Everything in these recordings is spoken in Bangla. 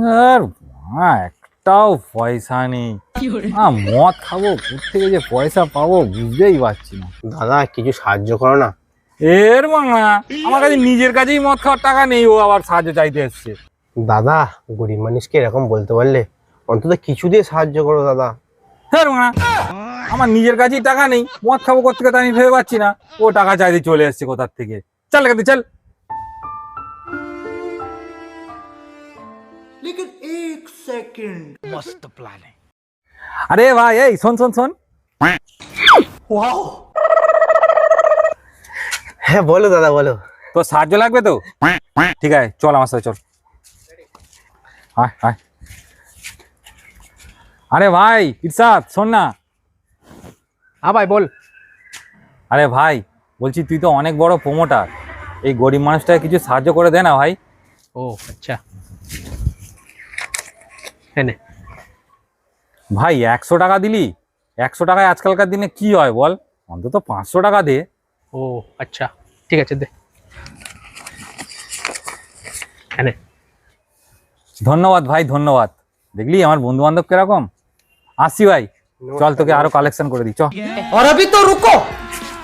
আর একটাও পয়সা নেই। মদ খাবো কোত্থেকে যে পয়সা পাবো বুঝতেই পারছি না। দাদা কিছু সাহায্য করো না। এর মাঙা, আমার কাছে নিজের কাছেই মদ খাওয়ার টাকা নেই, ও আবার সাহায্য চাইতে এসছে। দাদা গরিব মানুষকে এরকম বলতে পারলে, অন্তত কিছু দিয়ে সাহায্য করো দাদা। হ্যাঁ মাঙা, আমার নিজের কাছেই টাকা নেই, মদ খাবো কোত্থেকে তা আমি ভেবে পাচ্ছি না। ও টাকা চাইতে চলে এসছে কোথার থেকে। চল এখান চল। लेकिन एक सेकंड मस्त प्लान है। আরে ভাই, এই শোন শোন শোন। वाओ, হ্যাঁ বলো দাদা বলো। তো সাহায্য লাগবে তো? ঠিক আছে, চল আমার সাথে চল। আয় আয়। আরে ভাই ইরশাদ, শোন না। हाँ भाई बोल। আরে ভাই বলছি, তুই তো অনেক বড় প্রমোটার, এই গরিব মানুষটাকে কিছু সাহায্য করে দে না ভাই। ओह अच्छा है ने। ভাই 100 টাকা দিলি, 100 টাকায় আজকালকার দিনে কি হয় বল? অন্তত 500 টাকা দে। ओह अच्छा ठीक है दे है ने। ধন্যবাদ ভাই, ধন্যবাদ। দেখলি আমার বন্ধু বান্ধব কিরকম। আসি ভাই, চল তোকে আরো কালেকশন করে দিই, চল। और अभी तो रुको,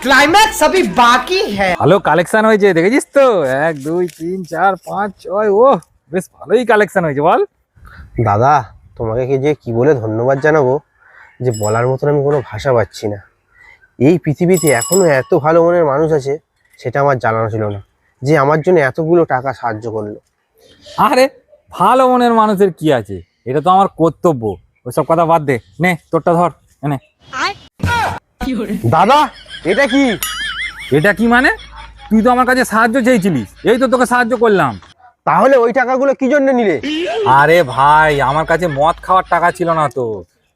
क्लाइमैक्स अभी बाकी है। ভালো কালেকশন হয়েছে, দেখেছিস তো? 1 2 3 4 5 6, ও বেশ ভালোই কালেকশন হয়েছে বল। দাদা তোমাকে কি বলে ধন্যবাদ জানাবো, যে বলার মতন আমি কোনো ভাষা পাচ্ছি না। এই পৃথিবীতে এখনো এত ভালো মনের মানুষ আছে, সেটা আমার জানা ছিল না, যে আমার জন্য এতগুলো টাকা সাহায্য করলো। আরে ভালো মনের মানুষের কি আছে, এটা তো আমার কর্তব্য। ওইসব কথা বাদ দে, নে তোরটা ধর। এনে। দাদা এটা কি? এটা কি মানে? তুই তো আমার কাছে সাহায্য চেয়েছিলিস, এই তো তোকে সাহায্য করলাম। তাহলে ওই টাকাগুলো কি জন্য নিলে? আরে ভাই, আমার কাছে মদ খাওয়ার টাকা ছিল না তো,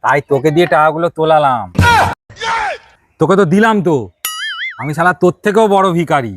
তাই তোকে দিয়ে টাকাগুলো তোলালাম। তোকে তো দিলাম তো, আমি শালা তোর থেকেও বড় ভিখারি।